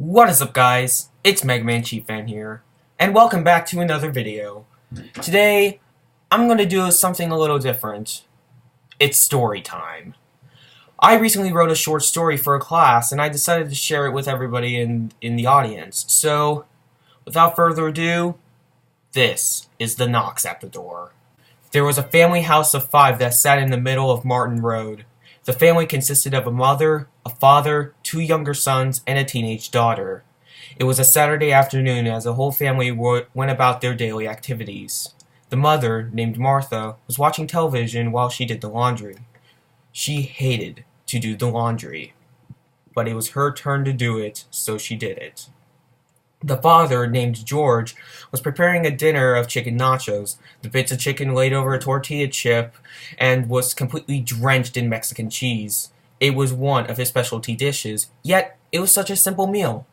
What is up, guys? It's Mega Man Chief Fan here, and welcome back to another video. Today, I'm going to do something a little different. It's story time. I recently wrote a short story for a class, and I decided to share it with everybody in the audience. So, without further ado, this is the knocks at the door. There was a family house of 5 that sat in the middle of Martin Road. The family consisted of a mother, a father, 2 younger sons, and a teenage daughter. It was a Saturday afternoon as the whole family went about their daily activities. The mother, named Martha, was watching television while she did the laundry. She hated to do the laundry, but it was her turn to do it, so she did it. The father, named George, was preparing a dinner of chicken nachos, the bits of chicken laid over a tortilla chip, and was completely drenched in Mexican cheese. It was one of his specialty dishes, yet it was such a simple meal.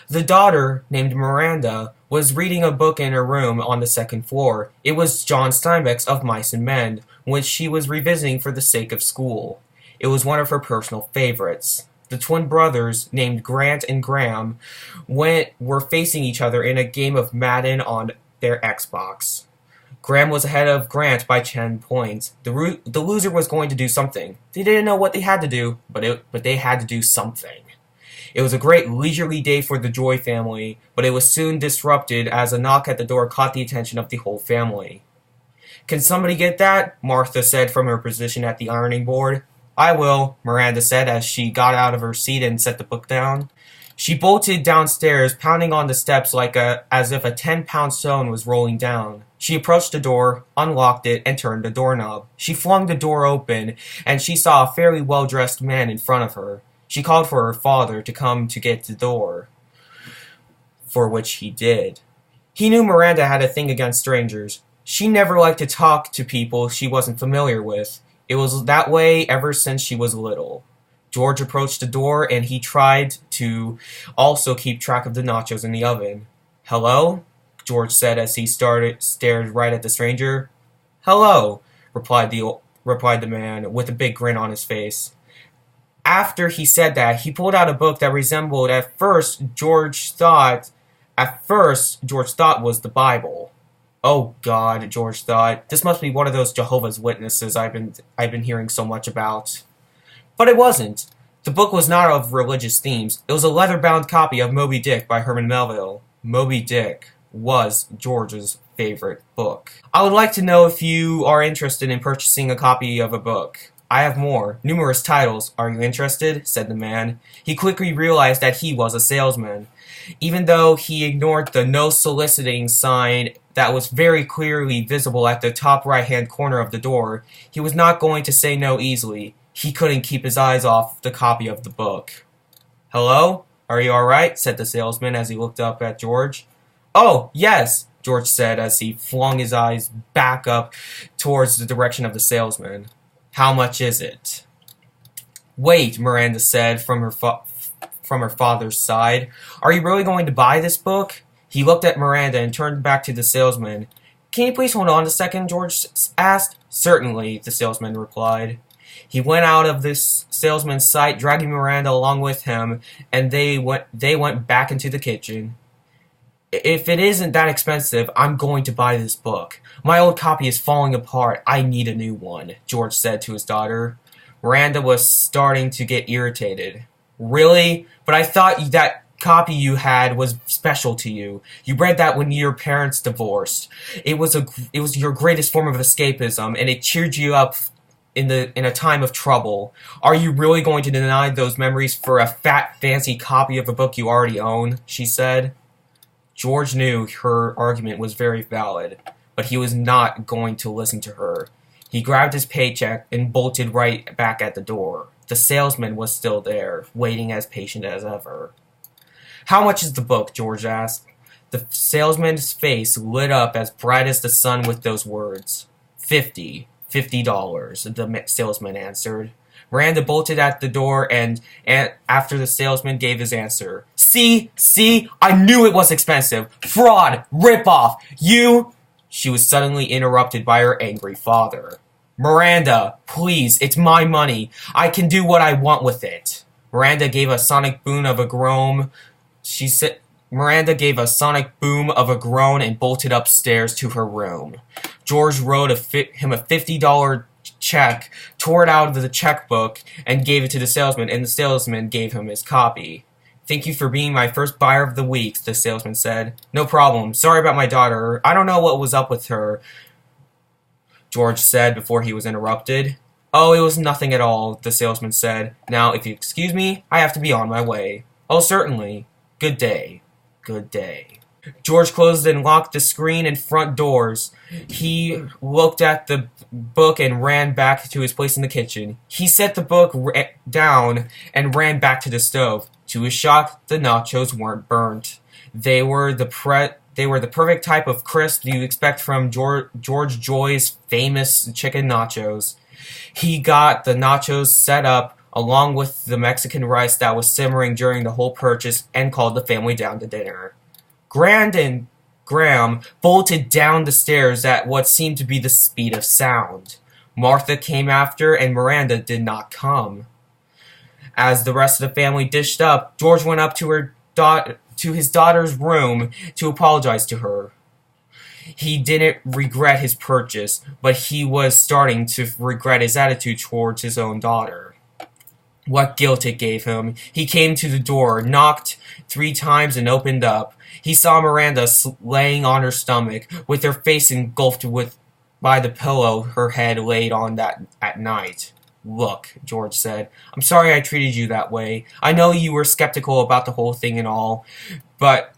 The daughter, named Miranda, was reading a book in her room on the second floor. It was John Steinbeck's Of Mice and Men, which she was revisiting for the sake of school. It was one of her personal favorites. The twin brothers, named Grant and Graham, were facing each other in a game of Madden on their Xbox. Graham was ahead of Grant by 10 points. The loser was going to do something. They didn't know what they had to do, but they had to do something. It was a great leisurely day for the Joy family, but it was soon disrupted as a knock at the door caught the attention of the whole family. "Can somebody get that?" Martha said from her position at the ironing board. "I will," Miranda said as she got out of her seat and set the book down. She bolted downstairs, pounding on the steps as if a 10-pound stone was rolling down. She approached the door, unlocked it, and turned the doorknob. She flung the door open, and she saw a fairly well-dressed man in front of her. She called for her father to come to get the door, for which he did. He knew Miranda had a thing against strangers. She never liked to talk to people she wasn't familiar with. It was that way ever since she was little. George approached the door, and he tried to also keep track of the nachos in the oven. "Hello?" George said as he stared right at the stranger. "Hello," replied the man with a big grin on his face. After he said that, he pulled out a book that resembled at first George thought was the Bible. "Oh God," George thought, "this must be one of those Jehovah's Witnesses I've been hearing so much about." But it wasn't. The book was not of religious themes. It was a leather-bound copy of Moby Dick by Herman Melville. Moby Dick was George's favorite book. "I would like to know if you are interested in purchasing a copy of a book. I have numerous titles. Are you interested?" said the man. He quickly realized that he was a salesman. Even though he ignored the no soliciting sign that was very clearly visible at the top right-hand corner of the door, he was not going to say no easily. He couldn't keep his eyes off the copy of the book. "Hello? Are you alright?" said the salesman as he looked up at George. "Oh, yes," George said as he flung his eyes back up towards the direction of the salesman. "How much is it?" "Wait," Miranda said from her father's side. "Are you really going to buy this book?" He looked at Miranda and turned back to the salesman. "Can you please hold on a second?" George asked. "Certainly," the salesman replied. He went out of this salesman's sight, dragging Miranda along with him, and they went back into the kitchen. "If it isn't that expensive, I'm going to buy this book. My old copy is falling apart. I need a new one," George said to his daughter. Miranda was starting to get irritated. "Really? But I thought that copy you had was special to you. You read that when your parents divorced. It was your greatest form of escapism, and it cheered you up in a time of trouble. Are you really going to deny those memories for a fat, fancy copy of a book you already own?" she said. George knew her argument was very valid, but he was not going to listen to her. He grabbed his paycheck and bolted right back at the door. The salesman was still there, waiting as patient as ever. "How much is the book?" George asked. The salesman's face lit up as bright as the sun with those words. $50 the salesman answered. Miranda bolted at the door and after the salesman gave his answer. See, I knew it was expensive. Fraud! Rip-off! You—" She was suddenly interrupted by her angry father. "Miranda, please, it's my money. I can do what I want with it." Miranda gave a sonic boom of a groan. She said, Miranda gave a sonic boom of a groan and bolted upstairs to her room. George wrote him a $50 check, tore it out of the checkbook, and gave it to the salesman, and the salesman gave him his copy. "Thank you for being my first buyer of the week," the salesman said. "No problem. Sorry about my daughter. I don't know what was up with her," George said before he was interrupted. "Oh, it was nothing at all," the salesman said. "Now, if you excuse me, I have to be on my way." "Oh, certainly. Good day." Good day. George closed and locked the screen and front doors. He looked at the book and ran back to his place in the kitchen. He set the book down and ran back to the stove. To his shock, the nachos weren't burnt. They were the perfect type of crisp you expect from George Joy's famous chicken nachos. He got the nachos set up along with the Mexican rice that was simmering during the whole purchase, and called the family down to dinner. Grant and Graham bolted down the stairs at what seemed to be the speed of sound. Martha came after, and Miranda did not come. As the rest of the family dished up, George went up to his daughter's room to apologize to her. He didn't regret his purchase, but he was starting to regret his attitude towards his own daughter. What guilt it gave him. He came to the door, knocked 3 times, and opened up. He saw Miranda laying on her stomach, with her face engulfed by the pillow her head laid on at night. "Look," George said, "I'm sorry I treated you that way. I know you were skeptical about the whole thing and all, but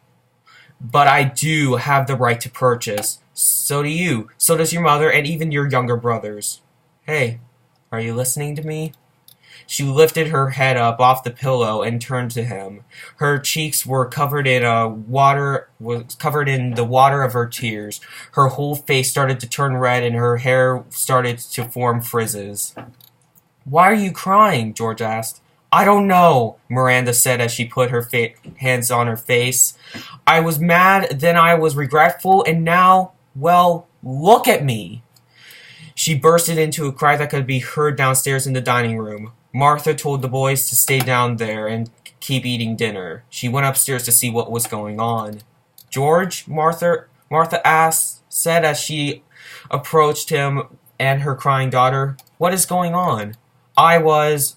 I do have the right to purchase. So do you. So does your mother, and even your younger brothers. Hey, are you listening to me?" She lifted her head up off the pillow and turned to him. Her cheeks were covered in the water of her tears. Her whole face started to turn red, and her hair started to form frizzes. "Why are you crying?" George asked. "I don't know," Miranda said as she put her hands on her face. "I was mad, then I was regretful, and now, well, look at me." She bursted into a cry that could be heard downstairs in the dining room. Martha told the boys to stay down there and keep eating dinner. She went upstairs to see what was going on. "George?" Martha said as she approached him and her crying daughter. "What is going on?"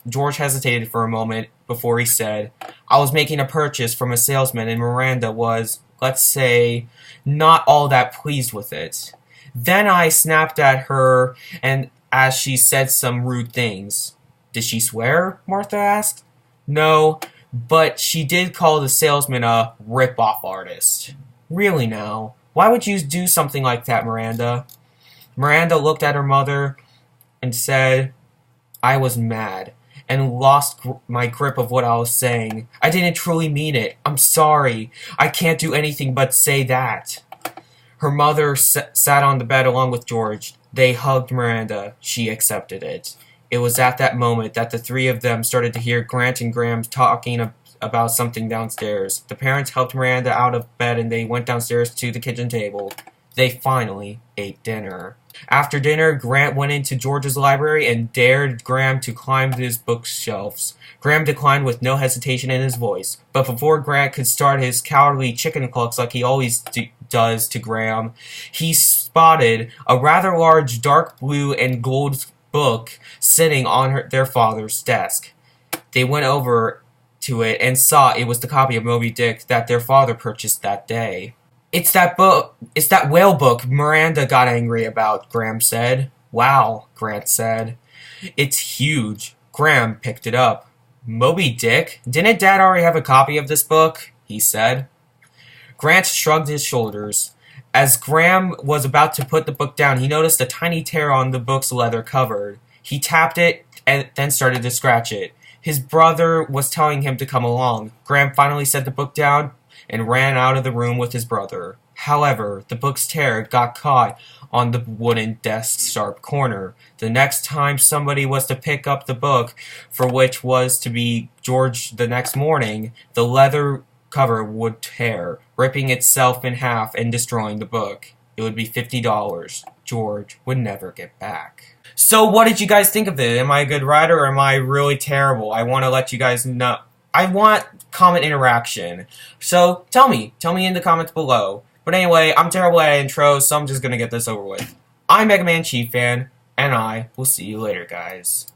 George hesitated for a moment before he said, "I was making a purchase from a salesman, and Miranda was, let's say, not all that pleased with it. Then I snapped at her, and as she said some rude things." "Did she swear?" Martha asked. "No, but she did call the salesman a rip-off artist." "Really now? Why would you do something like that, Miranda?" Miranda looked at her mother and said, "I was mad and lost my grip of what I was saying. I didn't truly mean it. I'm sorry. I can't do anything but say that." Her mother sat on the bed along with George. They hugged Miranda. She accepted it. It was at that moment that the 3 of them started to hear Grant and Graham talking about something downstairs. The parents helped Miranda out of bed, and they went downstairs to the kitchen table. They finally ate dinner. After dinner, Grant went into George's library and dared Graham to climb his bookshelves. Graham declined with no hesitation in his voice, but before Grant could start his cowardly chicken clucks like he always does to Graham, he spotted a rather large dark blue and gold book sitting on their father's desk. They went over to it and saw it was the copy of Moby Dick that their father purchased that day. It's that whale book Miranda got angry about," Graham said. "Wow," Grant said. "It's huge." Graham picked it up. "Moby Dick? Didn't Dad already have a copy of this book?" he said. Grant shrugged his shoulders. As Graham was about to put the book down, he noticed a tiny tear on the book's leather cover. He tapped it and then started to scratch it. His brother was telling him to come along. Graham finally set the book down and ran out of the room with his brother. However, the book's tear got caught on the wooden desk's sharp corner. The next time somebody was to pick up the book, for which was to be George the next morning, the leather cover would tear, ripping itself in half and destroying the book. It would be $50. George would never get back. So what did you guys think of it? Am I a good writer or am I really terrible? I want to let you guys know. I want comment interaction. So tell me in the comments below. But anyway, I'm terrible at intros, so I'm just gonna get this over with. I'm Mega Man Chief Fan, and I will see you later, guys.